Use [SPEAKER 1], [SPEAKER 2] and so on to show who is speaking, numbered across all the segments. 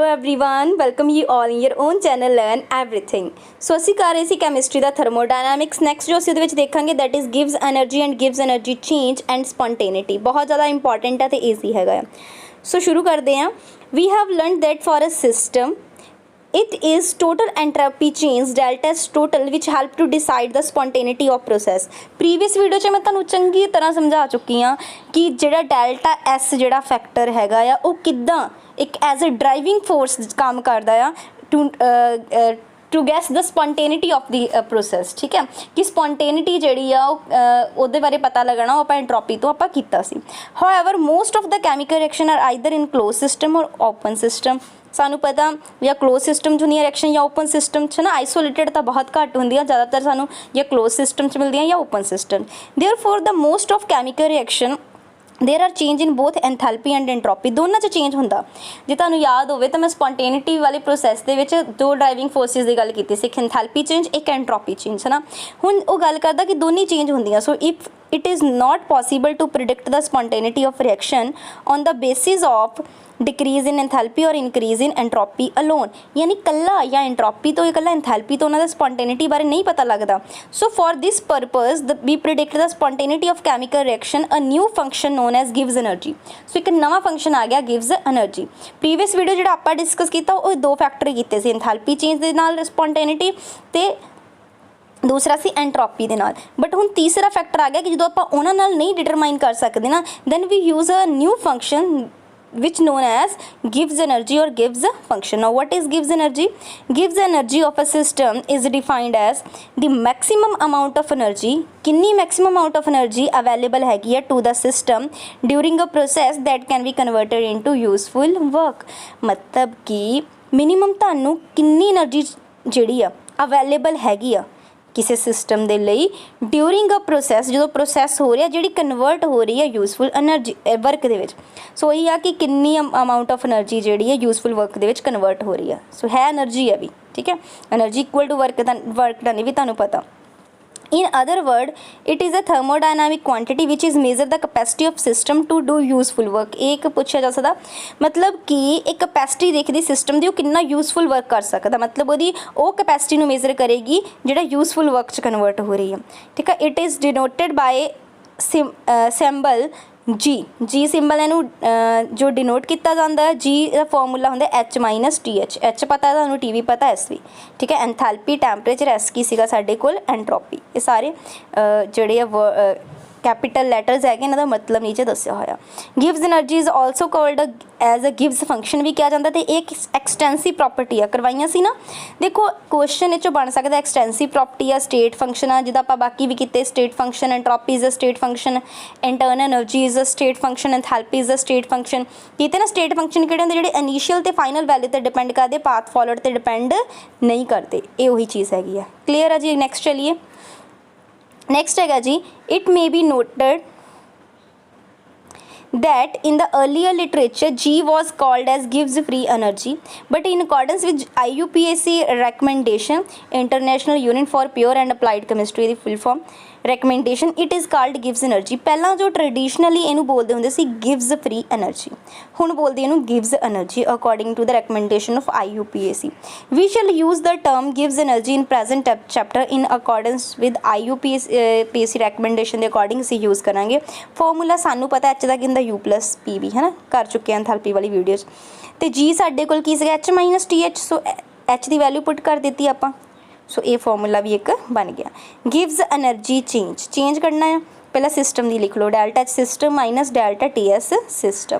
[SPEAKER 1] Everyone, welcome you all in your own channel learn everything. So असी कर रहे सी कैमिस्ट्री का थर्मोडायनामिक्स। नैक्सट जो असीं देखांगे दैट इज़ गिव्स एनर्जी चेंज एंड स्पॉन्टेनिटी। बहुत ज़्यादा इंपॉर्टेंट है तो ईजी है। सो शुरू करते हैं। We have learn that for a system it is total entropy change delta S total which help to decide the spontaneity of process। Previous video च मैं तुहानूं चंगी तरह समझा चुकी हाँ कि जिहड़ा डेल्टा एस जिहड़ा फैक्टर हैगा आ वो किद्दां एक एज ए ड्राइविंग फोर्स काम करदा आ to guess the spontaneity of the process. ठीक है कि स्पॉन्टेनिटी जिहड़ी आ ਉਹਦੇ बारे पता लगना वो आपां एंट्रोपी तो आपां कीता सी। However most of the chemical reaction are either in closed system or open system. सानू पता या क्लोज सिस्टम च होंदियां रिएक्शन या ओपन सिस्टम च ना आइसोलेटेड तो बहुत घट होंदियां, ज़्यादातर सानू या क्लोज सिस्टम च मिलदियां या open system. Therefore the most of chemical reaction there are change in both enthalpy and entropy. दोनों च चेंज होंदा। जे तुहानूं याद होवे तो मैं स्पॉन्टेनिटी वाले प्रोसैस दे विच दो ड्राइविंग फोर्सिस की गल कीती सी, एक एंथैल्पी चेंज एक एंट्रोपी चेंज है ना। हुण वो गल करदा कि दोनों चेंज होंदियां। So if it is not possible to predict the spontaneity of reaction on the basis of decrease in enthalpy or increase in entropy alone। यानी कल्ला या एंट्रोपी तो कल्ला एंथैल्पी तो उन्होंने स्पॉन्टेनिटी बारे नहीं पता लगता। So for this purpose we predict the spontaneity of chemical reaction a new function known as गिव्स एनर्जी। सो एक नवा फंक्शन आ गया गिव्स एनर्जी। प्रीवियस वीडियो जो आप डिस्कस किया वो दो फैक्टर किए थे, एंथैल्पी चेंज के नाल स्पॉन्टेनिटी ते दूसरा सी एंट्रोपी दे नाल। बट हुण तीसरा फैक्टर आ गया कि जो आप उन्हां नाल नहीं डिटरमाइन कर सकते ना, then we use a new function which known as gives energy or gives function। Now what is gives energy? Gives energy of a system is defined as the maximum amount of energy, कितनी maximum amount of energy available हैगी है to the system during a process that can be converted into useful work। मतलब कि minimum तुहानूं कितनी energy जिहड़ी आ available हैगी आ किसी सिस्टम दे लई ड्यूरिंग अ प्रोसैस, जो प्रोसैस हो रहा है जी कन्वर्ट हो रही है यूजफुल एनर्जी वर्क दे विच। सो यही आ कि कितनी अमाउंट ऑफ एनर्जी जी है useful work they which convert हो रही है। सो है एनर्जी है भी, ठीक है, energy equal to work done भी तुहानूं पता। In other word, it is a thermodynamic quantity which is measure the capacity of system to do useful work। एक पूछा जा सकता मतलब कि एक कैपेसिटी देखदी सिस्टम दी वो कितना यूजफुल वर्क कर सकता, मतलब वो कैपेसिटी नूं मेजर करेगी जिहड़ा यूजफुल वर्क च कन्वर्ट हो रही है। ठीक है, it is denoted by symbol G symbol इनू जो डिनोट किया जाता है। जी का फॉर्मूला होंगे H माइनस TH। H पता है तुहानूं, T भी पता, S भी। ठीक है, एंथैल्पी टैंपरेचर, S की सीगा साडे कोल एंट्रोपी। ये सारे जिहड़े कैपिटल लैटर्स है इन्हां दा मतलब नीचे दस्सिया होया। Gives energy is also called as a gives function भी कहा जाता है। तो एक एक्सटेंसिव प्रॉपर्टी है करवाइयां सी ना। देखो क्वेश्चन इचों बन सकता एक्सटेंसिव प्रॉपर्टी आ स्टेट फंक्शन आ जिदा आपां बाकी भी किते state function, entropy is a state function, internal energy is a state function, enthalpy is a state function. किते ना स्टेट फंक्शन किहड़े हुंदे जिहड़े इनीशियल ते फाइनल वैल्यू ते डिपेंड करते, पाथ फॉलोड ते डिपेंड नहीं करते। ये वही चीज़ हैगी है। क्लीयर है जी। नैक्सट चलिए। नेक्स्ट है जी, it may be noted that in the earlier literature G was called as gives free energy, but in accordance with IUPAC recommendation, International Union for Pure and Applied Chemistry, the full form recommendation, it is called gives energy। पहला जो traditionally इनू बोलते होंगे सी gives free energy, हुण बोलते इनू गिव्स energy according to the recommendation of IUPAC। We shall use the term गिव्स energy in present chapter in accordance with IUPAC recommendation के अकॉर्डिंग असीं यूज़ करांगे। फॉर्मूला सानू पता H का किंदा U+P भी है ना, कर चुके हैं एंथैल्पी वाली वीडियो। तो जी साडे कोल की सीगा H माइनस TH। सो H की वैल्यू पुट कर दी आपां। सो ये फॉर्मूला भी एक बन गया। गिव्स एनर्जी चेंज करना है, पहला सिस्टम की लिख लो delta H system minus delta TS system.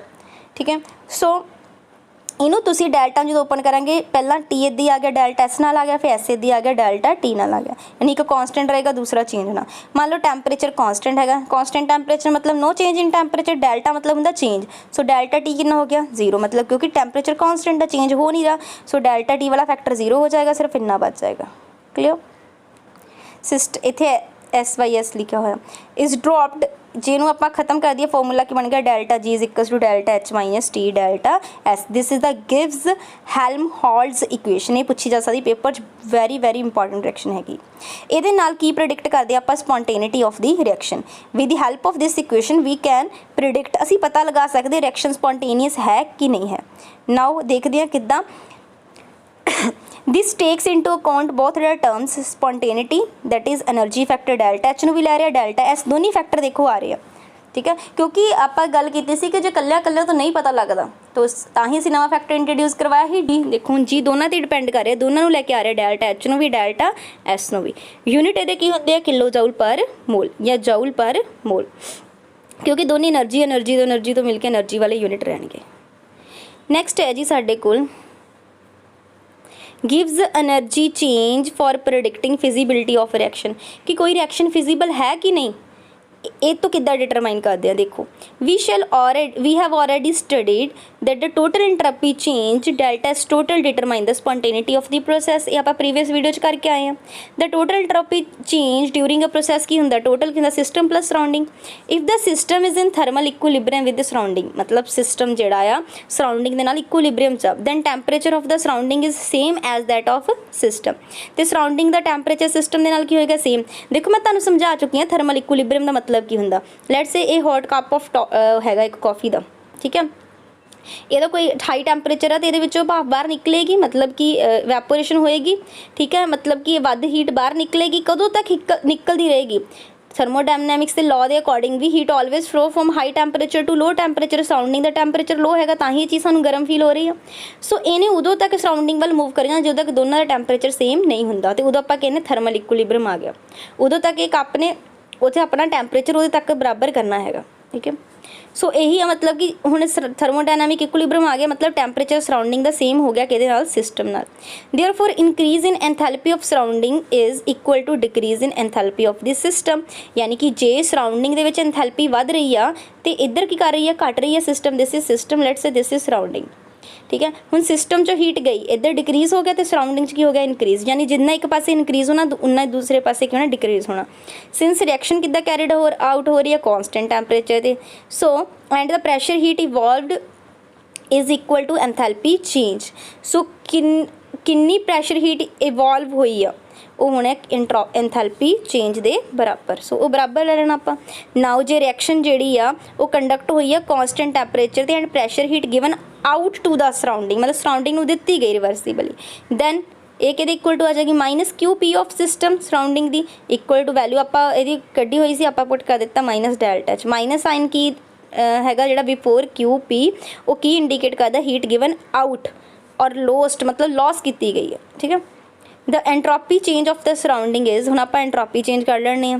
[SPEAKER 1] ठीक है, सो इनू तुसी डेल्टा जो ओपन करेंगे पहला T दी आ गया, डेल्टा S नाल आ गया, फिर S दी आ गया, डेल्टा T नाल आ गया। यानी एक कांस्टेंट रहेगा, दूसरा चेंज होना। मान लो टैंपरेचर कांस्टेंट हैगा, कांस्टेंट टैंपरेचर मतलब no change in temperature, delta मतलब होंदा चेंज। सो डेल्टा T कितना हो गया 0, मतलब क्योंकि टैंपरेचर कांस्टेंट है, चेंज हो नहीं रहा। सो डेल्टा T वाला फैक्टर 0 हो जाएगा, सिर्फ इतना बच जाएगा। क्लियर। इत्थे SYS लिखा हुआ इज ड्रॉप्ड, ਜਿਹਨੂੰ ਆਪਾਂ ਖਤਮ ਕਰ ਦਈਏ ਫਾਰਮੂਲਾ ਕੀ ਬਣ ਗਿਆ delta G is equals to delta H minus T delta S. This is the ਗਿਵਸ ਹੈਲਮਹੋਲਟਜ਼ ਇਕੁਏਸ਼ਨ। ਇਹ ਪੁੱਛੀ ਜਾ ਸਕਦੀ ਪੇਪਰ 'ਚ, ਵੈਰੀ ਵੈਰੀ ਇੰਪੋਰਟੈਂਟ ਰਿਐਕਸ਼ਨ ਹੈਗੀ। ਇਹਦੇ ਨਾਲ ਕੀ ਪ੍ਰੈਡਿਕਟ ਕਰਦੇ ਆਪਾਂ spontaneity of the reaction. With the help of this equation we can predict, ਅਸੀਂ ਪਤਾ ਲਗਾ ਸਕਦੇ ਰਿਐਕਸ਼ਨ ਸਪੌਂਟੇਨੀਅਸ ਹੈ ਕਿ ਨਹੀਂ ਹੈ। ਨਾਓ ਦੇਖਦੇ ਹਾਂ ਕਿੱਦਾਂ। This takes into account both the terms spontaneity that is energy factor delta H ਨੂੰ ਵੀ ਲੈ ਰਿਹਾ delta S, ਦੋਨੀ ਫੈਕਟਰ ਦੇਖੋ ਆ ਰਹੇ ਆ, ਠੀਕ ਹੈ। ਕਿਉਂਕਿ ਆਪਾਂ ਗੱਲ ਕੀਤੀ ਸੀ ਕਿ ਜੇ ਕੱਲਿਆਂ ਤੋਂ ਨਹੀਂ ਪਤਾ ਲੱਗਦਾ ਤਾਂ ਹੀ ਅਸੀਂ ਨਵਾਂ ਫੈਕਟਰ ਇੰਟਰੋਡਿਊਸ ਕਰਵਾਇਆ ਸੀ ਡੀ। ਦੇਖੋ ਹੁਣ ਜੀ ਦੋਨਾਂ 'ਤੇ ਡਿਪੈਂਡ ਕਰ ਰਿਹਾ, ਦੋਨਾਂ ਨੂੰ ਲੈ ਕੇ ਆ ਰਿਹਾ ਡੈਲਟਾ H ਨੂੰ ਵੀ ਡੈਲਟਾ S ਨੂੰ ਵੀ। ਯੂਨਿਟ ਇਹਦੇ ਕੀ ਹੁੰਦੇ ਆ ਕਿਲੋ ਜਾਊਲ ਪਰ ਮੋਲ ਜਾਂ ਜਾਊਲ ਪਰ ਮੋਲ, ਕਿਉਂਕਿ ਦੋਨੇ એનર્ਜੀ ਤੋਂ ਮਿਲ ਕੇ એનર્ਜੀ ਵਾਲੇ ਯੂਨਿਟ ਰਹਿਣਗੇ। ਨੈਕਸਟ ਹੈ ਜੀ ਸਾਡੇ ਕੋਲ gives energy change for predicting feasibility of reaction, कि कोई reaction feasible है कि नहीं, ਇਹ ਤੋਂ ਕਿੱਦਾਂ ਡਿਟਰਮਾਈਨ ਕਰਦੇ ਆ। ਦੇਖੋ we have already studied that the total entropy change delta S total determine the spontaneity of the process। ਇਹ ਆਪਾਂ previous video 'ਚ ਕਰਕੇ ਆਏ ਆ। the total entropy change during a process ਕੀ ਹੁੰਦਾ, total ਕੀ ਹੁੰਦਾ system plus surrounding। if the system is in thermal equilibrium with the surrounding, ਮਤਲਬ system ਜਿਹੜਾ ਆ surrounding ਦੇ ਨਾਲ equilibrium 'ਚ, then temperature of the surrounding is same as that of system। ਤੇ surrounding ਦਾ temperature system ਦੇ ਨਾਲ ਕੀ ਹੋਏਗਾ, same। ਦੇਖੋ ਮੈਂ ਤੁਹਾਨੂੰ ਸਮਝਾ ਚੁੱਕੀ ਹਾਂ thermal equilibrium ਦਾ ਮਤਲਬ ਕੀ ਹੁੰਦਾ। ਲੈਟਸ ਸੇ ਇਹ ਹੌਟ ਕੱਪ ਆਫ ਹੈਗਾ ਇੱਕ ਕਾਫੀ ਦਾ, ਠੀਕ ਹੈ। ਇਹਦਾ ਕੋਈ ਹਾਈ ਟੈਂਪਰੇਚਰ ਆ ਤੇ ਇਹਦੇ ਵਿੱਚੋਂ ਭਾਫ ਬਾਹਰ ਨਿਕਲੇਗੀ, ਮਤਲਬ ਕਿ ਵੈਪੋਰੇਸ਼ਨ ਹੋਏਗੀ, ਠੀਕ ਹੈ। ਮਤਲਬ ਕਿ ਵੱਧ ਹੀਟ ਬਾਹਰ ਨਿਕਲੇਗੀ, ਕਦੋਂ ਤੱਕ ਨਿਕਲਦੀ ਰਹੇਗੀ। ਥਰਮੋਡਾਇਨਾਮਿਕਸ ਦੇ ਲਾਅ ਦੇ ਅਕੋਰਡਿੰਗ ਵੀ heat always flow from high temperature to low temperature. Surrounding ਦਾ ਟੈਂਪਰੇਚਰ ਲੋ ਹੈਗਾ ਤਾਂ ਹੀ ਇਹ ਚੀਜ਼ ਸਾਨੂੰ ਗਰਮ ਫੀਲ ਹੋ ਰਹੀ ਆ। ਸੋ ਇਹਨੇ ਉਦੋਂ ਤੱਕ ਸਰਾਊਂਡਿੰਗ ਵੱਲ ਮੂਵ ਕਰਨਾ ਜਦੋਂ ਤੱਕ ਦੋਨਾਂ ਦਾ ਟੈਂਪਰੇਚਰ ਸੇਮ ਨਹੀਂ ਹੁੰਦਾ, ਤੇ ਉਦੋਂ ਆਪਾਂ ਕਹਿੰਦੇ ਥਰਮਲ ਇਕੁਇਲਿਬਰੀਅਮ ਆ ਗਿਆ। ਉਦੋਂ ਤੱਕ ਇਹ ਕੱਪ ਨੇ ਉੱਥੇ ਆਪਣਾ ਟੈਂਪਰੇਚਰ ਉਹਦੇ ਤੱਕ ਬਰਾਬਰ ਕਰਨਾ ਹੈਗਾ, ਠੀਕ ਹੈ। ਸੋ ਇਹੀ ਆ ਮਤਲਬ ਕਿ ਹੁਣ ਥਰਮੋਡਾਇਨਾਮਿਕ ਇਕੁਇਲਿਬਰੀਅਮ ਆ ਗਿਆ, ਮਤਲਬ ਟੈਂਪਰੇਚਰ ਸਰਾਊਂਡਿੰਗ ਦਾ ਸੇਮ ਹੋ ਗਿਆ ਕਿਹਦੇ ਨਾਲ, ਸਿਸਟਮ ਨਾਲ। Therefore increase in enthalpy of surrounding is equal to decrease in enthalpy of this system. ਯਾਨੀ ਕਿ ਜੇ ਸਰਾਊਂਡਿੰਗ ਦੇ ਵਿੱਚ ਐਂਥੈਲਪੀ ਵੱਧ ਰਹੀ ਆ ਤੇ ਇੱਧਰ ਕੀ ਕਰ ਰਹੀ ਆ, ਘਟ ਰਹੀ ਆ system. This is system, let's say this is surrounding, ਠੀਕ ਹੈ। ਹੁਣ ਸਿਸਟਮ 'ਚੋਂ ਹੀਟ ਗਈ, ਇੱਧਰ ਡਿਕਰੀਜ਼ ਹੋ ਗਿਆ ਤੇ ਸਰਾਊਂਡਿੰਗ 'ਚ ਕੀ ਹੋ ਗਿਆ, ਇਨਕਰੀਜ਼। ਯਾਨੀ ਜਿੰਨਾ ਇੱਕ ਪਾਸੇ ਇਨਕਰੀਜ਼ ਹੋਣਾ ਉਨਾ ਦੂਸਰੇ ਪਾਸੇ ਕੀ ਹੋਣਾ, ਡਿਕਰੀਜ਼ ਹੋਣਾ। ਸਿੰਸ ਰਿਐਕਸ਼ਨ ਕਿੱਦਾਂ ਕੈਰੀਡ ਆਊਟ ਹੋ ਰਹੀ ਹੈ, ਕੌਨਸਟੈਂਟ ਟੈਂਪਰੇਚਰ 'ਤੇ। ਸੋ ਐਂਡ ਦਾ pressure heat evolved is equal to enthalpy change. So ਕਿੰਨੀ ਪ੍ਰੈਸ਼ਰ ਹੀਟ ਇਵੋਲਵ ਹੋਈ ਆ ਉਹ ਹੋਣਾ ਐਂਥੈਲਪੀ ਚੇਂਜ ਦੇ ਬਰਾਬਰ। ਸੋ ਉਹ ਬਰਾਬਰ ਲੈ ਲੈਣਾ ਆਪਾਂ। ਨਾਓ ਜੇ ਰਿਐਕਸ਼ਨ ਜਿਹੜੀ ਆ ਉਹ ਕੰਡਕਟ ਹੋਈ ਆ ਕੌਨਸਟੈਂਟ ਟੈਂਪਰੇਚਰ 'ਤੇ and pressure heat given out to the surrounding, ਮਤਲਬ ਸਰਾਊਂਡਿੰਗ ਨੂੰ ਦਿੱਤੀ ਗਈ ਰਿਵਰਸੀਬਲੀ, ਦੈਨ ਇਹ ਕਿਹਦੇ ਇਕੁਅਲ ਟੂ ਆ ਜਾਏਗੀ minus Q P of system surrounding ਦੀ ਇਕੁਅਲ ਟੂ ਵੈਲਿਊ ਆਪਾਂ ਇਹਦੀ ਕੱਢੀ ਹੋਈ ਸੀ, ਆਪਾਂ ਪੁੱਟ ਕਰ ਦਿੱਤਾ ਮਾਈਨਸ ਡੈਲਟਾ 'ਚ। ਮਾਈਨਸ ਸਾਈਨ ਕੀ ਹੈਗਾ ਜਿਹੜਾ ਬਿਫੋਰ ਕਿਊ ਪੀ, ਉਹ ਕੀ ਇੰਡੀਕੇਟ ਕਰਦਾ, heat given out or lost, ਮਤਲਬ ਲੋਸ ਕੀਤੀ ਗਈ ਹੈ, ਠੀਕ ਹੈ। The entropy change of the surrounding is, ਹੁਣ ਆਪਾਂ ਐਂਟਰੋਪੀ ਚੇਂਜ ਕਰ ਲੈਣੇ ਆ।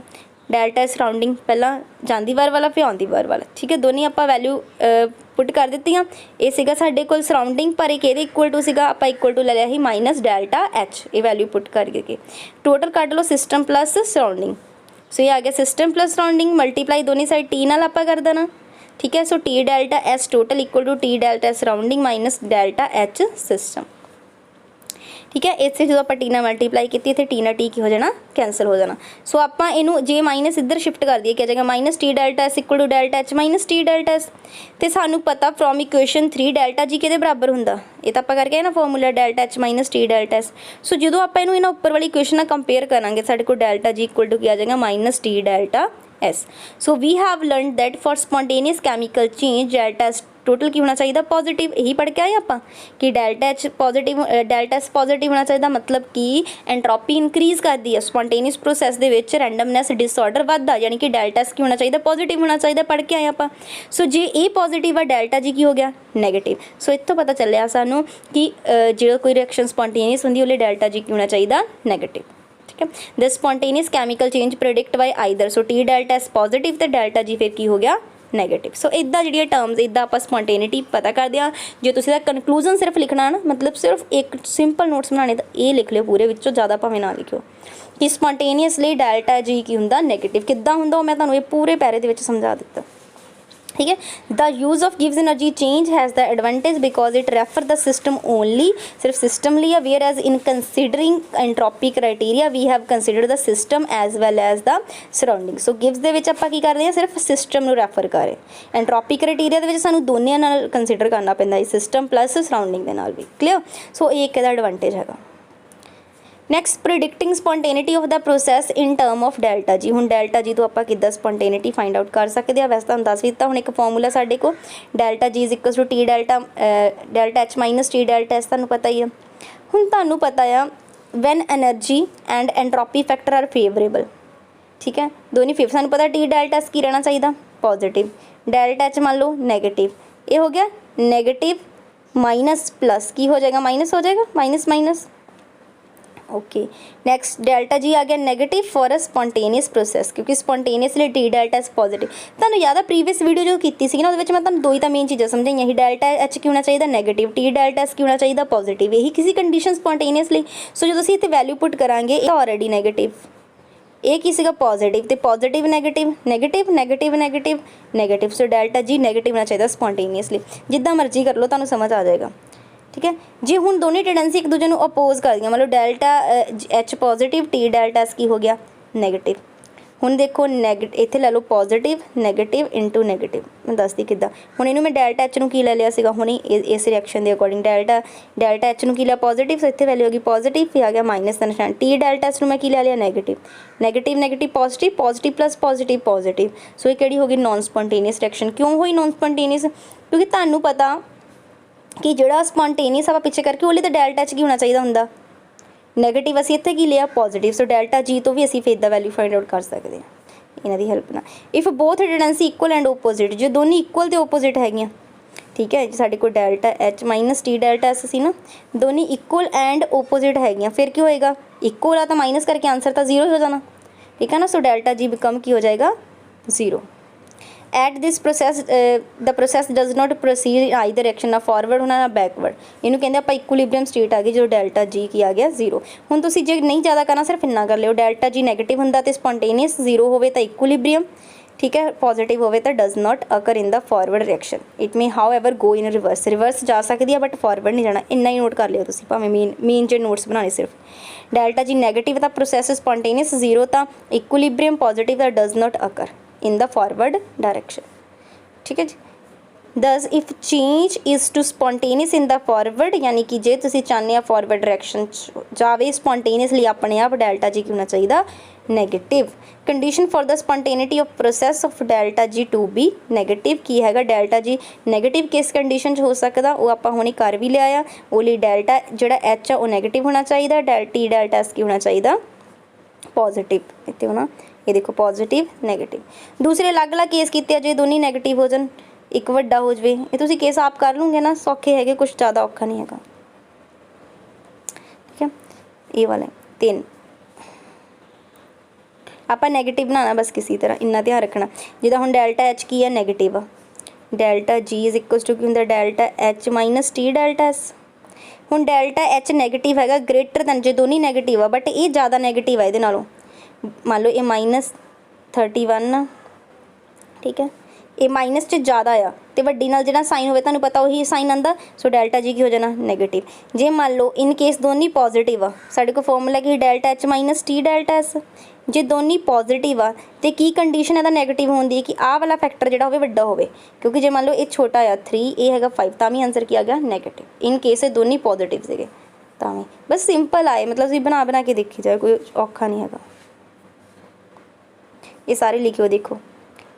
[SPEAKER 1] ਡੈਲਟਾ ਸਰਾਊਂਡਿੰਗ ਪਹਿਲਾਂ ਜਾਂਦੀ ਵਾਰ ਵਾਲਾ ਫਿਰ ਆਉਂਦੀ ਵਾਰ ਵਾਲਾ, ਠੀਕ ਹੈ। ਦੋਨੀ ਆਪਾਂ ਵੈਲਿਊ ਪੁੱਟ ਕਰ ਦਿੱਤੀਆਂ। ਇਹ ਸੀਗਾ ਸਾਡੇ ਕੋਲ ਸਰਾਊਂਡਿੰਗ, ਪਰ ਇਹ ਕਿਹਦੇ ਇਕੁਅਲ ਟੂ ਸੀਗਾ, ਆਪਾਂ ਇਕੁਅਲ ਟੂ ਲੈ ਲਿਆ ਸੀ ਮਾਈਨਸ ਡੈਲਟਾ ਐਚ। ਇਹ ਵੈਲਿਊ ਪੁੱਟ ਕਰਕੇ ਟੋਟਲ ਕੱਢ ਲਓ ਸਿਸਟਮ ਪਲੱਸ ਸਰਾਊਂਡਿੰਗ। ਸੋ ਇਹ ਆ ਗਿਆ ਸਿਸਟਮ ਪਲੱਸ ਸਰਾਊਂਡਿੰਗ, ਮਲਟੀਪਲਾਈ ਦੋਨੀ ਸਾਈਡ ਟੀ ਨਾਲ ਆਪਾਂ ਕਰ ਦੇਣਾ, ਠੀਕ ਹੈ। So T delta S total equal to T delta surrounding minus delta H system, ਠੀਕ ਹੈ। ਇੱਥੇ ਜਦੋਂ ਆਪਾਂ ਟੀ ਨਾਲ ਮਲਟੀਪਲਾਈ ਕੀਤੀ ਇੱਥੇ ਟੀ ਨਾਲ ਟੀ ਕੀ ਹੋ ਜਾਣਾ, ਕੈਂਸਲ ਹੋ ਜਾਣਾ। ਸੋ ਆਪਾਂ ਇਹਨੂੰ ਜੇ ਮਾਈਨਸ ਇੱਧਰ ਸ਼ਿਫਟ ਕਰ ਦਈਏ, ਕੀ ਆ ਜਾਏਗਾ minus T delta S equal to delta H minus T delta S. ਅਤੇ ਸਾਨੂੰ ਪਤਾ ਫਰੋਮ ਇਕੁਏਸ਼ਨ 3 ਡੈਲਟਾ ਜੀ ਕਿਹਦੇ ਬਰਾਬਰ ਹੁੰਦਾ, ਇਹ ਤਾਂ ਆਪਾਂ ਕਰਕੇ ਆਏ ਨਾ formula delta H minus T delta S. So ਜਦੋਂ ਆਪਾਂ ਇਹਨੂੰ ਇਹਨਾਂ ਉੱਪਰ ਵਾਲੀ ਇਕੁਏਸ਼ਨ ਨਾਲ ਕੰਪੇਅਰ ਕਰਾਂਗੇ ਸਾਡੇ ਕੋਲ ਡੈਲਟਾ ਜੀ ਇਕੁਅਲ ਟੂ ਕੀ ਆ ਜਾਏਗਾ minus T delta S। So we have learned that for spontaneous chemical change delta S total की होना चाहिए पॉजिटिव। यही पढ़ के आए आप कि delta H positive delta S positive होना चाहिए, मतलब कि एंट्रोपी इंक्रीज़ कर दी है स्पॉन्टेनियस प्रोसैस दे विच रैंडमनैस डिसऑर्डर वधदा, यानी कि डेल्टा एस की होना चाहिए पॉजिटिव होना चाहिए, पढ़ के आए आप। सो जे ए पॉजिटिव है डेल्टा जी की हो गया नैगेटिव। सो इत्थों पता चलिया सानू कि जो कोई रिएक्शन स्पॉन्टेनियस होंदी उहले डेल्टा जी की होना चाहिए नैगेटिव, ठीक है। The spontaneous chemical change predict bye either, so T delta S positive तो डेल्टा जी फिर की हो गया नैगेटिव। सो इदा जी टर्म्स इदा आप स्पॉन्टेनिटी पता करते हैं। जो तुम इसका कनकलूजन सिर्फ लिखना ना, मतलब सिर्फ एक सिंपल नोट्स बनाने तो ये लिख लियो पूरे विचों, ज़्यादा भावें ना लिखियो कि स्पॉन्टेनियसली डेल्टा जी की हुंदा नैगेटिव किद्दां हुंदा, मैं तुहानूं ये पूरे पैरे दे विच समझा दिता। ठीक है। द यूज़ ऑफ गिव्स energy change has the advantage because it refer the system only, सिर्फ सिस्टम लिया, where as in considering entropy criteria we have considered the system as well as the surrounding. So गिव्स ਦੇ ਵਿੱਚ ਆਪਾਂ ਕੀ ਕਰਦੇ ਹਾਂ, ਸਿਰਫ ਸਿਸਟਮ ਨੂੰ ਰੈਫਰ ਕਰ ਰਹੇ। ਐਂਟਰੋਪੀ ਕ੍ਰਾਈਟੇਰੀਆ ਦੇ ਵਿੱਚ ਸਾਨੂੰ ਦੋਨਿਆਂ ਨਾਲ ਕੰਸੀਡਰ ਕਰਨਾ ਪੈਂਦਾ ਹੈ, ਸਿਸਟਮ ਪਲੱਸ ਸਰਾਊਂਡਿੰਗ ਦੇ ਨਾਲ ਵੀ। ਕਲੀਅਰ। ਸੋ ਇਹ ਇੱਕ ਇਹਦਾ ਐਡਵਾਂਟੇਜ ਹੈਗਾ। Next, predicting spontaneity of the process in term of delta G. ਹੁਣ ਡੈਲਟਾ ਜੀ ਤੋਂ ਆਪਾਂ ਕਿੱਦਾਂ ਸਪੋਂਟੇਨਿਟੀ ਫਾਈਂਡ ਆਊਟ ਕਰ ਸਕਦੇ ਹਾਂ, ਵੈਸੇ ਤੁਹਾਨੂੰ ਦੱਸ ਵੀ ਦਿੱਤਾ। ਹੁਣ ਇੱਕ ਫਾਰਮੂਲਾ ਸਾਡੇ ਕੋਲ delta G is equal to T delta delta H minus T delta S, ਤੁਹਾਨੂੰ ਪਤਾ ਹੀ ਆ। ਹੁਣ ਤੁਹਾਨੂੰ ਪਤਾ ਆ when energy and entropy factor are favourable, ਠੀਕ ਹੈ, ਦੋਨੀ ਫੇਵਰ। ਸਾਨੂੰ ਪਤਾ ਟੀ ਡੈਲਟਾ ਐਸ ਕੀ ਰਹਿਣਾ ਚਾਹੀਦਾ, ਪੋਜ਼ੀਟਿਵ। ਡੈਲਟਾ ਐਚ ਮੰਨ ਲਓ ਨੈਗੇਟਿਵ, ਇਹ ਹੋ ਗਿਆ ਨੈਗੇਟਿਵ ਮਾਈਨਸ प्लस, ਕੀ ਹੋ जाएगा माइनस हो जाएगा, minus minus. Okay, next delta G आ गया negative for a spontaneous process, क्योंकि spontaneously T delta is positive. तुहानूं याद आ प्रीवियस वीडियो जो की सी ना, उहदे विच मैं तुहानूं दो ही तो मेन चीज़ां समझाइयां ही, डेल्टा एच की होना चाहिए नैगेटिव, टी डेल्टा एस की होना चाहिए पॉजिटिव, यही किसी कंडीशन स्पॉन्टेनियसली। सो जो असीं इत्थे वैल्यू पुट करांगे ऑलरेडी नैगेटिव, ये की सीगा पॉजिटिव, तो positive negative negative negative negative negative. So delta G negative होना चाहिए स्पॉन्टेनियसली, जिद्दां मर्जी कर लो, तुहानूं समझ आ जाएगा। ठीक है जी। हुण दोनों टेंडेंसी एक दूजे को अपोज कर दी, मतलब delta H positive, T delta S की हो गया नैगेटिव। हुण देखो इत्थे लै लो पॉजिटिव नैगेटिव इंटू नैगेटिव, मैं दसदी किद्दां। हुण इहनूं मैं डेल्टा एच नूं की लै लिया सीगा हुणे इस रिएक्शन के अकॉर्डिंग, डेल्टा एच नूं की लिया पॉजिटिव, सो इत्थे वैल्यू होगी पॉजिटिव, फिर आ गया माइनस का निशान। टी डेल्टा एस नूं मैं की लै लिया negative, negative negative positive, positive plus positive positive. So ये किहड़ी होगी नॉन स्पॉन्टेनियस रिएक्शन। क्यों हुई नॉन स्पॉन्टेनियस, क्योंकि तुहानूं पता कि जोड़ा स्पॉन्टेनियस आप पिछे करके वो तो डेल्टा एच की होना चाहिए होंदा नैगेटिव, असी इत्थे की लिया पॉजिटिव। सो डेल्टा जी तो भी असी फिर दा वैल्यू फाइंड आउट कर सकते हैं इन्हां दी हेल्प नाल। If both tendency equal and opposite, जो दोनों इक्वल तो ओपोजिट हैगियां, ठीक है, साडे कोल delta H minus T delta S सी ना, दोनों इक्वल एंड ओपोजिट हैगियां, फिर क्या होएगा, इक्वल आ तो माइनस करके आंसर तो जीरो हो जाना, ठीक है ना। सो डेल्टा जी बिकम की हो जाएगा zero. At this process the process does not proceed in either direction, ना फॉरवर्ड होना ना बैकवर्ड। इनू कहते आप इक्विलिब्रियम स्टेट आ गई जो डेल्टा जी की आ गया जीरो। हुण तुसीं जे नहीं ज़्यादा करना सिर्फ इन्ना कर लियो, डेल्टा जी नैगेटिव हुंदा ते स्पॉन्टेनियस, जीरो होवे तो इक्विलिब्रियम, ठीक है, पॉजिटिव होवे तो does not occur in the forward reaction. It may how ever go in reverse, reverse जा सकती है बट फॉरवर्ड नहीं जाना। इन्ना ही नोट कर लियो तुसीं, भावें मेन जो नोट्स बनाने सिर्फ। डेल्टा जी नैगेटिव दा प्रोसैस स्पॉन्टेनियस, जीरो ता इक्विलिब्रियम, पॉजिटिव दा does not occur in the forward direction, ठीक है जी। Thus if change is to spontaneous in the forward, यानी कि जे तुसीं चाहते हैं फॉरवर्ड डायरेक्शन जावे स्पॉन्टेनियसली, अपने आप डेल्टा जी की होना चाहिए negative. Condition for the spontaneity of process of delta G to be negative की हैगा, डेल्टा जी नैगेटिव किस कंडीशन हो सकता वो आप हुणे कर भी लिया, वो लिए डेल्टा जोड़ा एच है वो नैगेटिव होना चाहिए, टी डेल्टा एस की होना चाहिए पॉजिटिव। इतने होना ये देखो पॉजिटिव नैगेटिव। दूसरे अलग अलग केस किए जो दोनों नैगेटिव हो जाए, एक वड्डा हो जाए, ये तुसीं केस आप कर लूँगे ना, सौखे है, कुछ ज़्यादा औखा नहीं है, ठीक है। ये वाले तीन आप नैगेटिव बनाना बस किसी तरह, इन्ना ध्यान रखना। जिदा हुण डेल्टा एच की है negative, delta G is equal to की होंदा delta H minus T delta S. हुण डेल्टा एच नैगेटिव हैगा ग्रेटर दैन, जो दोनों नैगेटिव आ बट ये ज़्यादा नैगेटिव है, ये नालों मान लो ये -31, ठीक है, ये माइनस च ज़्यादा आ तो वड्डी नाल जिहड़ा साइन होवे तुहानूं पता वही साइन आंदा। सो डेल्टा जी की हो जाना नैगेटिव। जे मान लो इन केस दोनों पॉजिटिव आ, साडे कोल फॉर्मूला कि delta H minus T delta S. जे दोनों पॉजिटिव आ तो की कंडीशन है नैगेटिव होंदी कि आह वाला फैक्टर जिहड़ा होवे वड्डा होवे, क्योंकि जे मान लो ये छोटा आ 3, ये हैगा 5, तां भी आंसर किया गया नैगेटिव। इन केस दोनों पॉजिटिव सीगे तां भी, बस सिंपल आए, मतलब तुसीं बना बना के देखी जाए, कोई औखा नहीं हैगा। ये सारे लिखियो देखो,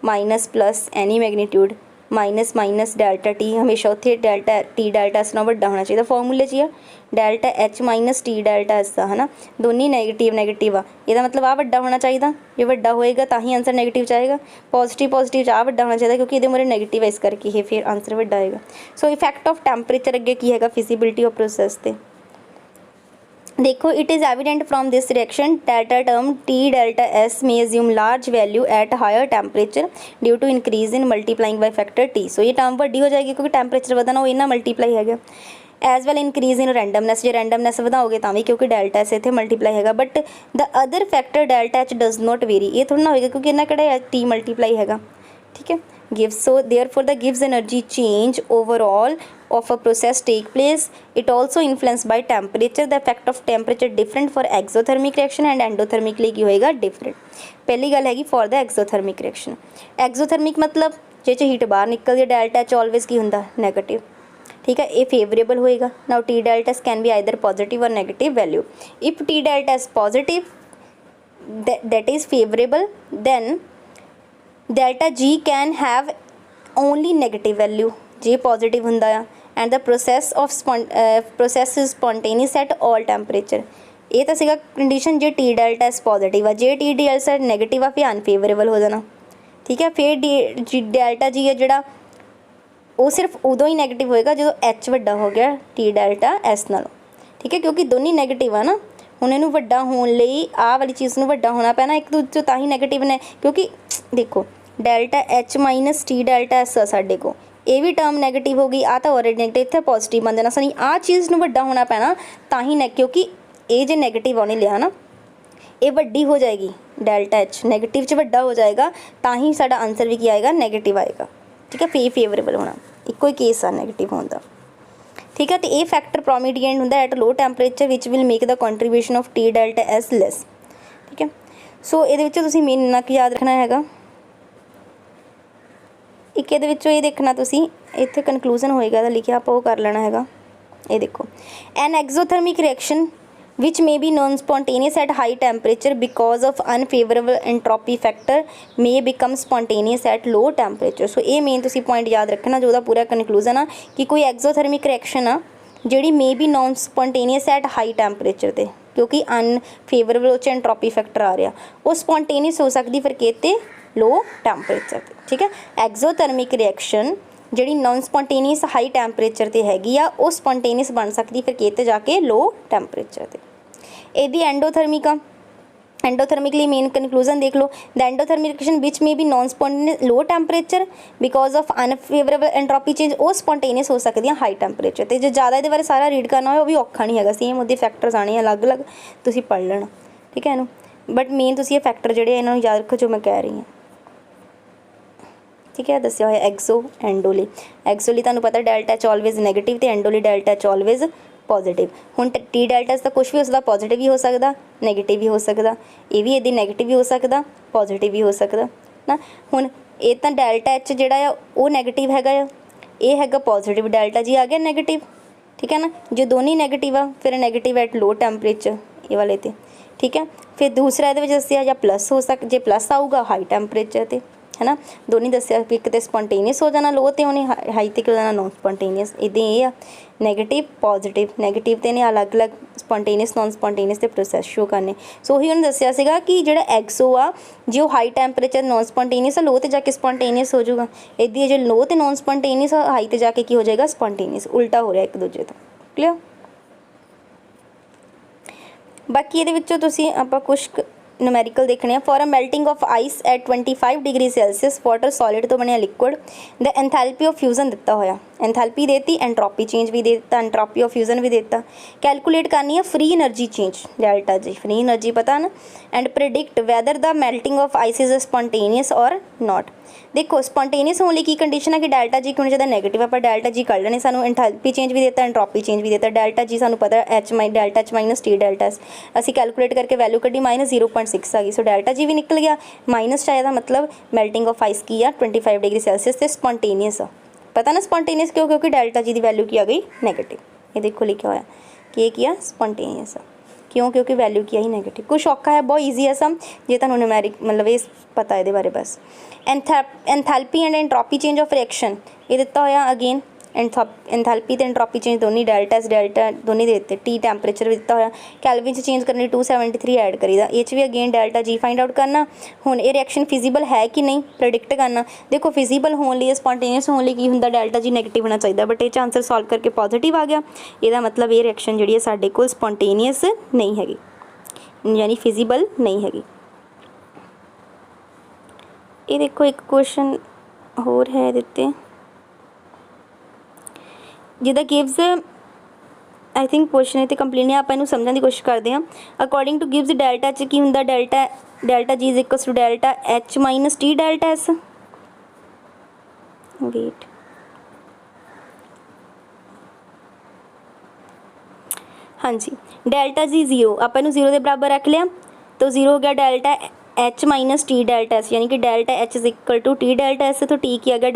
[SPEAKER 1] minus plus any magnitude, minus minus delta T, हमेशा उत्थे डेल्टा टी डेल्टा एस नाल वड्डा होना चाहिए। फॉर्मूले च delta H minus T delta S है ना, दोनों नैगेटिव नैगेटिव आ, इसका मतलब आ वड्डा होना चाहिए, ये वड्डा होएगा तो ही आंसर नैगेटिव जाएगा। पॉजिटिव पॉजिटिव आ वड्डा होना चाहिए क्योंकि ये मुरे नैगेटिव है, इस करके ये फिर आंसर वड्डा आएगा। सो इफैक्ट ऑफ टैंपरेचर अगे की है फिजिबिलिटी ऑफ प्रोसैस ते देखो, it is evident from this reaction delta term T delta S may assume large value at higher temperature due to increase in multiplying by factor T. So ये term वड्डी हो जाएगी क्योंकि temperature ਵਧਣਾ ਉਹ ਇਹਨਾਂ मल्टीप्लाई है। एज वैल इंक्रीज इन रैंडमनैस, जो रैंडमनैस ਵਧਾओगे ਤਾਂ भी क्योंकि डेल्टा एस इतने मल्टीप्लाई है। But the other factor delta H does not very, ये थोड़ा ना होएगा क्योंकि इन्ना किहड़ा टी मल्टीप्लाई है, ठीक है। gives, so therefore the gives energy change overall of a process take place. It also influenced by temperature. The effect of temperature different for exothermic reaction and endothermically की होएगा different. पहली गल हैगी for the exothermic reaction. exothermic मतलब जे च heat बाहर निकलदी है, delta H always की हुंदा नेगेटिव, ठीक है, ये फेवरेबल होएगा. Now T delta S can be either positive or negative value. If T delta S positive that is favorable, then delta G can have only negative value. J positive ਹੁੰਦਾ ਆ and the process is spontaneous at all temperature. ਇਹ ਤਾਂ ਸੀਗਾ condition ਜੇ T delta S positive ਆ. ਜੇ T delta negative ਆ ਫਿਰ ਅਨਫੇਵਰੇਬਲ ਹੋ ਜਾਣਾ, ਠੀਕ ਹੈ. ਫਿਰ ਡੈਲਟਾ ਜੀ ਹੈ ਜਿਹੜਾ ਉਹ ਸਿਰਫ ਉਦੋਂ ਹੀ ਨੈਗੇਟਿਵ ਹੋਏਗਾ ਜਦੋਂ ਐਚ ਵੱਡਾ ਹੋ ਗਿਆ ਟੀ ਡੈਲਟਾ ਐਸ ਨਾਲੋਂ, ਠੀਕ ਹੈ, ਕਿਉਂਕਿ ਦੋਨੇ ਨੈਗੇਟਿਵ ਆ ਨਾ. ਹੁਣ ਇਹਨੂੰ ਵੱਡਾ ਹੋਣ ਲਈ ਆਹ ਵਾਲੀ ਚੀਜ਼ ਨੂੰ ਵੱਡਾ ਹੋਣਾ ਪੈਣਾ ਇੱਕ ਦੂਜੇ ਤੋਂ, ਤਾਂ ਹੀ ਨੈਗੇਟਿਵ ਨੇ. ਕਿਉਂਕਿ ਦੇਖੋ delta H minus T delta S ਆ ਸਾਡੇ ਕੋਲ, ਇਹ ਵੀ ਟਰਮ ਨੈਗੇਟਿਵ ਹੋ ਗਈ, ਆ ਤਾਂ ਆਲਰੇਡੀ ਨੈਗੇਟਿਵ, ਇੱਥੇ ਪੋਜ਼ਿਟਿਵ ਬਣ ਜਾਣਾ. ਸਾਨੂੰ ਆਹ ਚੀਜ਼ ਨੂੰ ਵੱਡਾ ਹੋਣਾ ਪੈਣਾ ਤਾਂ ਹੀ ਕਿਉਂਕਿ ਇਹ ਜੇ ਨੈਗੇਟਿਵ ਉਹਨੇ ਲਿਆ ਨਾ, ਇਹ ਵੱਡੀ ਹੋ ਜਾਏਗੀ, ਡੈਲਟਾ ਐਚ ਨੈਗੇਟਿਵ 'ਚ ਵੱਡਾ ਹੋ ਜਾਏਗਾ ਤਾਂ ਹੀ ਸਾਡਾ ਆਨਸਰ ਵੀ ਕੀ ਆਏਗਾ, ਨੈਗੇਟਿਵ ਆਏਗਾ, ਠੀਕ ਹੈ. ਫੇਵਰੇਬਲ ਹੋਣਾ ਇੱਕੋ ਹੀ ਕੇਸ ਆ ਨੈਗੇਟਿਵ ਹੋਣ ਦਾ, ਠੀਕ ਹੈ. ਤੇ ਇਹ ਫੈਕਟਰ ਪ੍ਰੋਮੀਡੀਐਂਟ ਹੁੰਦਾ at low temperature which will make the contribution of T delta S less, ਠੀਕ ਹੈ. ਸੋ ਇਹਦੇ ਵਿੱਚ ਤੁਸੀਂ ਮੇਨ ਇੰਨਾ ਕੁ ਯਾਦ ਰੱਖਣਾ ਹੈਗਾ. ਇੱਕ ਇਹਦੇ ਵਿੱਚੋਂ ਇਹ ਦੇਖਣਾ ਤੁਸੀਂ, ਇੱਥੇ ਕਨਕਲੂਜਨ ਹੋਏਗਾ ਇਹਦਾ ਲਿਖਿਆ, ਆਪਾਂ ਉਹ ਕਰ ਲੈਣਾ ਹੈਗਾ. ਇਹ ਦੇਖੋ an exothermic reaction which may be non-spontaneous at high temperature because of unfavorable entropy factor may become spontaneous at low temperature. So ਇਹ ਮੇਨ ਤੁਸੀਂ ਪੁਆਇੰਟ ਯਾਦ ਰੱਖਣਾ ਜੋ ਉਹਦਾ ਪੂਰਾ ਕਨਕਲੂਜਨ ਆ ਕਿ ਕੋਈ ਐਗਜ਼ੋਥਰਮਿਕ ਰਿਐਕਸ਼ਨ ਆ ਜਿਹੜੀ may be non-spontaneous at high temperature ਤੇ, ਕਿਉਂਕਿ ਅਨਫੇਵਰੇਬਲ ਉਹ 'ਚ ਐਂਟਰੋਪੀ ਫੈਕਟਰ ਆ ਰਿਹਾ, ਉਹ ਸਪੌਂਟੇਨੀਅਸ ਹੋ ਸਕਦੀ ਫਿਰ ਕਿਤੇ ਲੋ ਟੈਂਪਰੇਚਰ ਤੇ, ਠੀਕ ਹੈ. ਐਗਜ਼ੋਥਰਮਿਕ ਰਿਐਕਸ਼ਨ ਜਿਹੜੀ ਨੋਨ ਸਪੌਂਟੇਨੀਅਸ ਹਾਈ ਟੈਂਪਰੇਚਰ ਤੇ ਹੈਗੀ ਆ ਉਹ ਸਪੌਂਟੇਨੀਅਸ ਬਣ ਸਕਦੀ ਫਿਰ ਕਿਤੇ ਜਾ ਕੇ ਲੋ ਟੈਂਪਰੇਚਰ ਤੇ. ਇਹਦੀ ਐਂਡੋਥਰਮਿਕ ਆ, ਐਂਡੋਥਰਮਿਕਲੀ ਮੇਨ ਕਨਕਲੂਜਨ ਦੇਖ ਲਓ. The endothermic reaction which may be non spontaneous low temperature because of unfavourable entropy change, ਉਹ ਸਪੌਂਟੇਨੀਅਸ ਹੋ ਸਕਦੀਆਂ ਹਾਈ ਟੈਂਪਰੇਚਰ ਤੇ. ਜੇ ਜ਼ਿਆਦਾ ਇਹਦੇ ਬਾਰੇ ਸਾਰਾ ਰੀਡ ਕਰਨਾ ਹੋਏ ਉਹ ਵੀ ਔਖਾ ਨਹੀਂ ਹੈਗਾ, ਸੇਮ ਉਹਦੇ ਫੈਕਟਰਸ ਆਣੇ ਅਲੱਗ ਅਲੱਗ, ਤੁਸੀਂ ਪੜ੍ਹ ਲੈਣਾ, ਠੀਕ ਹੈ ਇਹਨੂੰ. ਬਟ ਮੇਨ ਤੁਸੀਂ ਇਹ ਫੈਕਟਰ ਜਿਹੜੇ ਇਹਨਾਂ ਨੂੰ ਯਾਦ ਰੱਖੋ ਜੋ ਮੈਂ ਕਹਿ ਰਹੀ ਹਾਂ, ਠੀਕ ਹੈ. ਦੱਸਿਆ ਹੋਇਆ ਐਗਜ਼ੋ ਐਂਡੋਲੀ. ਐਗਜ਼ੋਲੀ ਤੁਹਾਨੂੰ ਪਤਾ ਡੈਲਟਾ ਐਚ ਆਲਵੇਜ਼ ਨੈਗੇਟਿਵ ਤੇ ਐਂਡੋਲੀ ਡੈਲਟਾ ਐਚ ਆਲਵੇਜ਼ ਪੋਜ਼ਿਟਿਵ. ਹੁਣ ਟੀ ਡੈਲਟਾ ਤਾਂ ਕੁਛ ਵੀ ਹੋ ਸਕਦਾ, ਪੋਜ਼ਿਟਿਵ ਵੀ ਹੋ ਸਕਦਾ, ਨੈਗੇਟਿਵ ਵੀ ਹੋ ਸਕਦਾ, ਇਹ ਵੀ ਇਹਦੀ ਨੈਗੇਟਿਵ ਵੀ ਹੋ ਸਕਦਾ, ਪੋਜ਼ਿਟਿਵ ਵੀ ਹੋ ਸਕਦਾ ਨਾ. ਹੁਣ ਇਹ ਤਾਂ ਡੈਲਟਾ ਐਚ ਜਿਹੜਾ ਆ ਉਹ ਨੈਗੇਟਿਵ ਹੈਗਾ ਆ, ਇਹ ਹੈਗਾ ਪੋਜ਼ਿਟਿਵ, ਡੈਲਟਾ ਜੀ ਆ ਗਿਆ ਨੈਗੇਟਿਵ, ਠੀਕ ਹੈ ਨਾ. ਜੇ ਦੋਨੇ ਨੈਗੇਟਿਵ ਆ ਫਿਰ ਨੈਗੇਟਿਵ ਐਟ ਲੋ ਟੈਂਪਰੇਚਰ ਇਹ ਵਾਲੇ ਤੇ, ਠੀਕ ਹੈ. ਫਿਰ ਦੂਸਰਾ ਇਹਦੇ ਵਿੱਚ ਦੱਸਿਆ ਜਾਂ ਪਲੱਸ ਹੋ ਜੇ ਪਲੱਸ ਆਊਗਾ ਹਾਈ ਟੈਂਪਰੇਚਰ ਤੇ, है ना. दोनों दसिया भी एक तो स्पॉन्टेनियस हो जाना लो, तो उन्हें हाई तक हो जाना नॉन स्पॉन्टेनियस. इदां ये आ नैगेटिव पॉजिटिव, नैगेटिव तो इन्हें अलग अलग स्पॉन्टेनियस नॉन स्पॉन्टेनियस के प्रोसैस शो करने. सो ही उन्होंने दसिया सीगा कि जो एग्सो आ जो हाई टैंपरेचर नॉन स्पॉन्टेनियस लो तो जाके स्पॉन्टेनियस हो जाऊगा, इदी जो लो तो नॉन स्पॉन्टेनियस हाई तो जाके की हो जाएगा स्पॉन्टेनियस, उल्टा हो रहा एक दूजे तो. क्लियर. बाकी ये तुसीं आपां कुछ न्यूमेरिकल देखने. For a melting of ice eight 25 degree Celsius water solid तो बनया liquid, the enthalpy of fusion दिता होया, एंथैल्पी देती, एंट्रोपी चेंज भी देता, एंट्रोपी ऑफ फ्यूजन भी देता. कैलकुलेट करनी है free energy change delta G, free energy पता ना, and predict weather the melting of ice is spontaneous और नॉट. देखो स्पॉन्टेनियस होने की कंडीशन है कि डेल्टा जी होना चाहिए नेगेटिव, आप डेल्टा जी कर लेने. सानू एंथैल्पी चेंज भी देता, एंट्रोपी चेंज भी देता. डेल्टा जी सानू पता H delta H minus T delta S, असी कैलकुलेट करके वैल्यू कड्डी -0.6 आ गई. सो डेल्टा जी भी निकल गया, माइनस आया, मतलब मेल्टिंग ऑफ आइस की आ 25 डिग्री सेल्सियस से स्पॉन्टेनियस आ. पता ना स्पॉन्टेनियस क्यों, क्योंकि डेल्टा जी की वैल्यू की आ गई नेगेटिव. ये देखो लिखा होया कि ये किया स्पॉन्टेनियस आ, क्यों, क्योंकि वैल्यू की आई नेगेटिव. कुछ औखा है, बहुत ईजी है सम, जे तुहानू न्यूमेरिक मतलब ये पता है बारे बस. Enthalpy and entropy change of reaction ये दिता होया अगेन, एंथैल्पी तो एंट्रोपी चेंज दोनों डेल्टा दोनों दे दिते. टी टैंपरेचर भी दिता होया, कैलविन च चेंज करने 273 ऐड करीदा, ये भी again delta G find out करना. हुण ये रिएक्शन फिजिबल है कि नहीं प्रेडिक्ट करना. देखो फिजिबल होने लिए स्पॉन्टेनियस होने लिए की हुंदा डेल्टा जी नेगेटिव होना चाहिए, बट ये आंसर सॉल्व करके पॉजिटिव आ गया. इसका मतलब ये रिएक्शन जी है साडे कोल स्पॉन्टेनियस नहीं हैगी, यानी फिजिबल नहीं हैगी. ये देखो एक क्वेश्चन होर है दिते जिदा गिव्स, आई थिंक क्वेश्चन इतने कंप्लीट नहीं, आप समझने की कोशिश करते हैं. अकॉर्डिंग टू गिव्स डेल्टा च की हुंदा delta G is equals to delta H minus T delta S. Wait, हाँ जी, डेल्टा जी जीरो अपन नूं जीरो के बराबर रख लिया, तो जीरो हो गया delta H minus T delta S, यानी कि delta H is equal to T delta S, तो टी की आ गया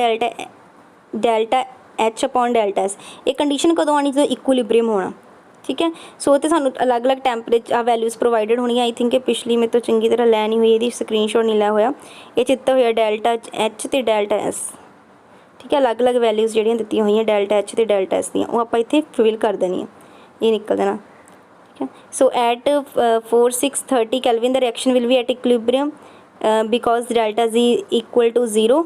[SPEAKER 1] delta H upon delta S. ये कंडीशन कदों आनी जो इक्विलिब्रियम होना, ठीक है। सो तो सानू अलग अलग टैंपरेचर वैल्यूज़ प्रोवाइडेड होनी। आई थिंक पिछली में तो चंगी तरह लै नहीं हुई, ये स्क्रीनशॉट नहीं लिया होया, ये चित्ता हुआ डेल्टा एच तो डेल्टा एस, ठीक है। अलग अलग वैल्यूज़ ਜਿਹੜੀਆਂ ਦਿੱਤੀਆਂ ਹੋਈਆਂ डेल्टा एच तो डेल्टा एस ਦੀਆਂ, ਉਹ ਆਪਾਂ ਇੱਥੇ ਫਿਲ ਕਰ ਦੇਣੀ, ये निकल देना, ठीक है। So at 4630 kelvin the reaction will be at equilibrium because delta G equal to zero,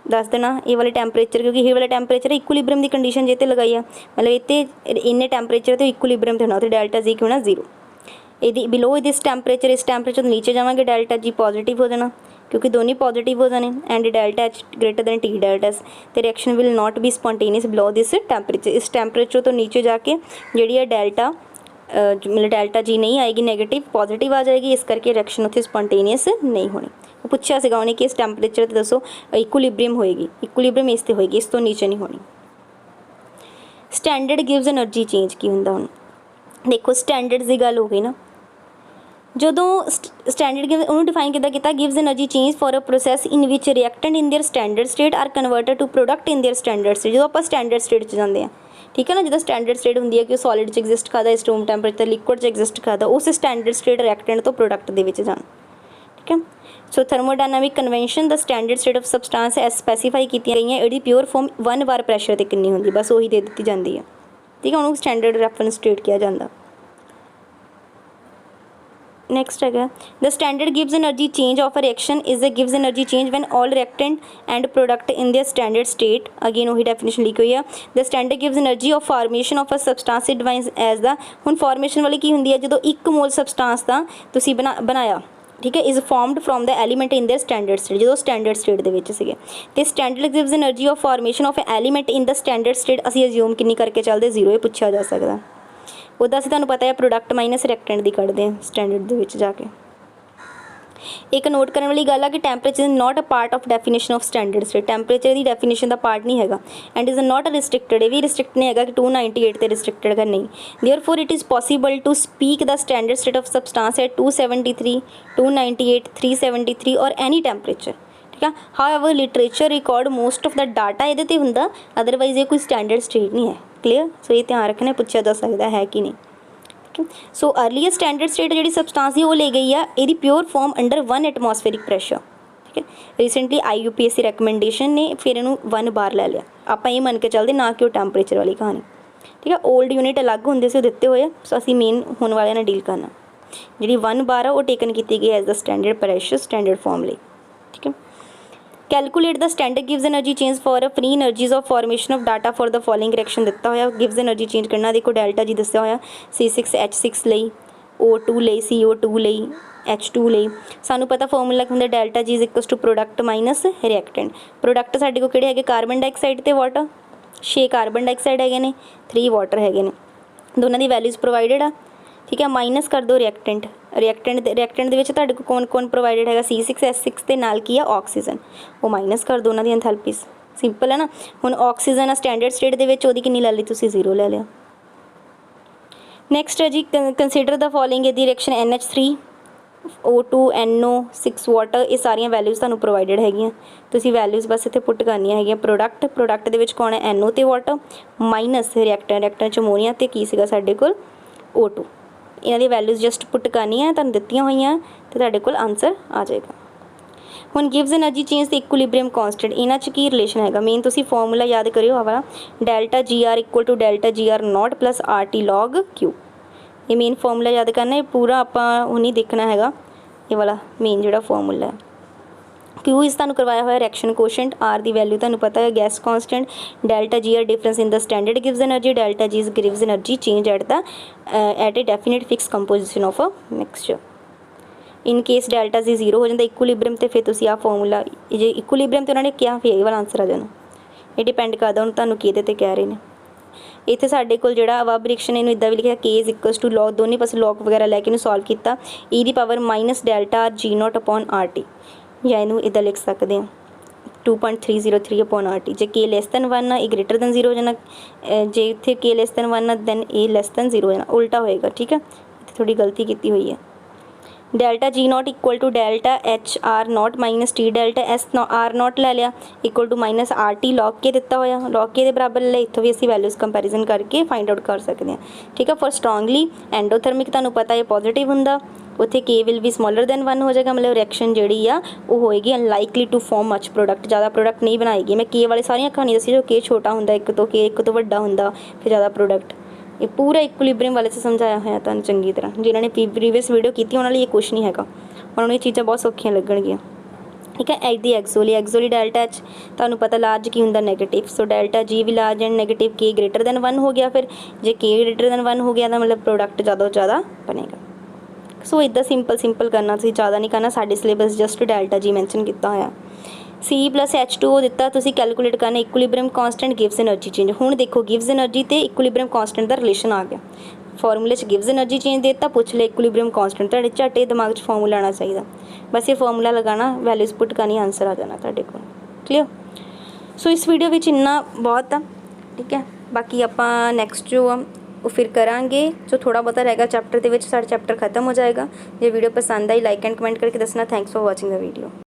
[SPEAKER 1] दस देना ये वाले टैंपरेचर, क्योंकि ये वाला टैंपरेचर इक्विलिब्रियम की कंडीशन जे लगाई है, मतलब इतने इन्ने टैंपरेचर तो इक्विलिब्रियम होना, तो डेल्टा जी क्यों ना जीरो। यदि बिलो इस टैंपरेचर तो नीचे जावांगे डेल्टा जी पॉजिटिव हो जाना, क्योंकि दोनों पॉजिटिव हो जाने, and delta H greater than T delta S, तो reaction will not be spontaneous below this temperature. इस टैंपरेचर तो नीचे जाके जी है डेल्टा मतलब डेल्टा जी नहीं आएगी, नैगेटिव पॉजिटिव आ जाएगी, इस करके रिएक्शन उत्थे स्पॉन्टेनियस नहीं होनी। पूछा सीगा उन्हें कि इस टैंपरेचर तो दसो इक्विलिब्रियम होएगी, इक्विलिब्रियम इस ते होएगी, इस तो नीचे नहीं होनी। स्टैंडर्ड गिव्स एनर्जी चेंज की हुंदा, हुण देखो स्टैंडर्ड की गल हो गई ना, ਜਦੋਂ स्टैंडर्ड गिव ਉਹਨੂੰ डिफाइन कितना किया, गिव्स energy change for a process in which reactant in their standard state are converted to product in their standard state. जो आप स्टैंडर्ड स्टेट च जाते हैं, ठीक है ना, जो स्टैंडर्ड स्टेट होंगी है कि सॉलिड च एग्जिस्ट करता, इस रूम टैंपरेचर लिक्विड च एग्जिस्ट करता, उस स्टैंडर्ड स्टेट रिएक्टेंट तो प्रोडक्ट दे विच जान, ठीक है। So thermodynamic convention the standard state of substance is specified की गई है, ये प्योर फॉर्म 1 बार प्रैशर ते कितनी होंगी, बस वही दे दी जाती है, ठीक है। उन्होंने स्टैंडर्ड रेफरेंस स्टेट किया जाता। नेक्स्ट है द स्टैंडर्ड गिव्स energy change of a reaction is a gives energy change when all reactant and product in their standard state, again वही डेफिनेशन लिखी हुई है। द स्टैंडर्ड गिव्स energy of formation of a सबसटांस device age the, हुण formation वाली की होंगी है जो 1 मोल सबसटांस का तुसीं बनाया, ठीक है, is formed from the element in their standard state, जो स्टैंडर्ड स्टेट दे विच सीगे। ते स्टैंडर्ड गिव्स energy of formation of element in the standard state असीं अज्यूम कितनी करके चलते, जीरो, ये पूछा जा सकता। उदा असीं तुहानूं पता है प्रोडक्ट माइनस रिएक्टेंट दी कढ़दे हैं स्टैंडर्ड दे विच जाके। एक नोट करने वाली गल है कि temperature is not a part of definition of standard state, temperature की डेफिनेशन का पार्ट नहीं है, एंड इज नॉट रिस्ट्रिक्टेड, ये भी रिस्ट्रिक्ट नहीं है कि 298 से रिस्ट्रिक्टेड है, नहीं। Therefore it is possible to speak the standard state of substance at 273, 298, 373 और एनी टैंपरेचर, ठीक है। However literature record most of the data ये होंदा, अदरवाइज ये कोई स्टैंडर्ड स्टेट नहीं है, क्लीयर। सो ये ध्यान रखना, पूछा जा सकता है कि नहीं। सो अर्लीस्ट स्टैंडर्ड स्टेट जी सबसटांस ही वो ले गई है, ये pure form under 1 atmospheric pressure, ठीक है। रिसेंटली IUPAC रिकमेंडेशन ने फिर इनू 1 बार ले लिया, आप ये मन के चलते ना कि वो टैंपरेचर वाली कहानी, ठीक है। ओल्ड यूनिट अलग होंगे से दिते हुए, सो असी मेन होने वाले ने डील करना, जी 1 बार है वो टेकन की गई as the standard pressure standard form लिए, ठीक है। कैलकुलेट द स्टैंडर्ड गिव्स energy change for a free energies of formation of data for the following reaction दिता होया, गिव्स एनर्जी चेंज करना, देखो डेल्टा जी दस्या होया C6H6 लई, O2 लई, CO2 लई, H2 लई। सानू पता फॉर्मूला हुंदा delta G is equal to product minus reactant. Product साडे को किहड़े हैगे, कार्बन डाइऑक्साइड ते वाटर, 6 कार्बन डाइऑक्साइड हैगे ने, 3 वाटर हैगे ने, दोनों की वैल्यूज़ प्रोवाइडेड आ, ठीक है। माइनस कर दो रिएक्टेंट, रिएक्टेंट दे तुहाडे को कौन कौन प्रोवाइडेड है, C6H6 ते नाल की है ऑक्सीजन, वो माइनस कर दो, उन्हां दी एंथैल्पीज़, सिंपल है ना। हुण ऑक्सीजन आ स्टैंडर्ड स्टेट दे विच, ओहदी कितनी लै लई तुसीं, 0 ले लिया। नैक्सट है जी कंसीडर द फॉलोइंग, यदि reaction NH3 O2 NO 6 water, ये सारिया वैल्यूज़ तुहानूं प्रोवाइडेड हैगियां, तुसीं वैल्यूज़ बस इत्थे पुट करनियां हैगियां। प्रोडक्ट दे विच कौन है, NO ते वाटर, माइनस रिएक्टेंट च अमोनीया ते की सीगा साडे कोल O2, इन्हां दी वैल्यूज़ जस्ट पुट करनी है, तुहानूं दित्तियां होईयां ते तुहाडे कोल आंसर आ जाएगा। हुण गिव्स एनर्जी चेंज ते इक्विलिब्रियम कॉन्स्टेंट, इन्हां च की रिलेशन हैगा, मेन तुसीं फॉर्मूला याद करियो आ वाला, delta GR equal to delta GR not plus RT log Q, ये मेन फॉर्मूला याद करना है, पूरा आपां हुण नहीं देखना हैगा, ये वाला मेन जिहड़ा फॉर्मूला है। Q इस तुहानूं करवाया होया रिएक्शन कोशेंट, R दी वैल्यू तुहानूं पता है gas constant, delta GR difference in the standard गिव्स energy, delta G gives energy change at a definite fix composition of a mixture. In case delta G 0 हो जाता इक्विलिब्रियम, तो फिर तुसीं आ formula जे equilibrium तो उन्होंने क्या फिर ये वाला आंसर आ जाना, ये डिपेंड करता हूँ तुहानूं किहदे ते कह रहे हैं। इत्थे साडे कोल जिहड़ा अबव रिएक्शन इहनूं इदां भी लिखिआ K is equals to log, दोनों पासे लॉग वगैरह लैके इहनूं सॉल्व किया, E दी power minus delta G0 upon RT, या इहनूं इदां लिख सकते हैं 2.303/RT। जे k ਲੈਸ ਦੈਨ 1 ਆ, ਇਹ ਗ੍ਰੇਟਰ ਦੈਨ 0 ਹੋ ਜਾਣਾ। ਜੇ ਇੱਥੇ k ਲੈਸ ਦੈਨ 1 ਆ ਦੈਨ ਇਹ ਲੈਸ ਦੈਨ 0 ਹੋ ਜਾਣਾ, ਉਲਟਾ ਹੋਏਗਾ। ਠੀਕ ਹੈ, ਇੱਥੇ ਥੋੜੀ ਗਲਤੀ ਕੀਤੀ ਹੋਈ ਹੈ। Delta G not equal to delta H R not minus T delta S R not लै लिया equal to minus R T log के दिता होया, लॉग के दे बराबर ले इत्थों भी असीं वैल्यूज़ कंपैरिजन करके फाइंड आउट कर सकते हैं। ठीक है, फॉर स्ट्रोंगली एंडोथर्मिक तुहानूं पता है पॉजिटिव हुंदा, उत्थे के विल भी स्मॉलर दैन 1 हो जाएगा, मतलब रिएक्शन जिहड़ी आ वो होएगी unlikely to form much product, ज़्यादा प्रोडक्ट नहीं बनाएगी। मैं के वाले सारियां कहानी दसी जो के छोटा हुंदा एक तो वड्डा हुंदा फिर ज़्यादा प्रोडक्ट, ये पूरा इक्विलिब्रियम वाले से समझाया होया तुहानूं चंगी तरह। जिन्होंने प्रीवियस वीडियो की उन्होंने लिए कुछ नहीं हैगा, उन्होंने ये चीज़ां बहुत सौखियां लगणगियां। ठीक है, दी एक्सोली डेल्टा एच तुहानूं पता लार्ज की हुंदा नैगेटिव, सो डेल्टा जी भी लार्ज एंड नैगेटिव, के ग्रेटर दैन 1 हो गया। फिर जे के ग्रेटर दैन 1 हो गया तो मतलब प्रोडक्ट ज़्यादा तो ज़्यादा बनेगा। सो इदा सिंपल करना, तुसीं ज़्यादा नहीं करना, साडे syllabus just delta G mention किया होया। सी प्लस H2O दिता, तुसीं कैलकुलेट करना equilibrium constant gives energy change. हुण देखो गिव्स एनर्जी ते इक्विलिब्रियम कॉन्सटेंट का रिलेशन आ गया, फॉर्मूले च गिव्स एनर्जी चेंज देता, पूछ ले इक्विलिब्रियम कॉन्सटेंट, तुहाडे झटे दिमाग च फॉर्मूला आना चाहिए, बस ये फॉर्मूला लगाना, वैल्यूज़ पुट करनी, आंसर आ जाना तुहाडे कोल। क्लियर। सो इस वीडियो विच इन्ना बहुत आ। ठीक है, बाकी आपां नैक्सट जो वो फिर करांगे, जो थोड़ा बहुत रहेगा चैप्टर के, साढ़ा चैप्टर खत्म हो जाएगा। जो वीडियो पसंद आई लाइक एंड कमेंट करके दसना। Thanks for watching the video.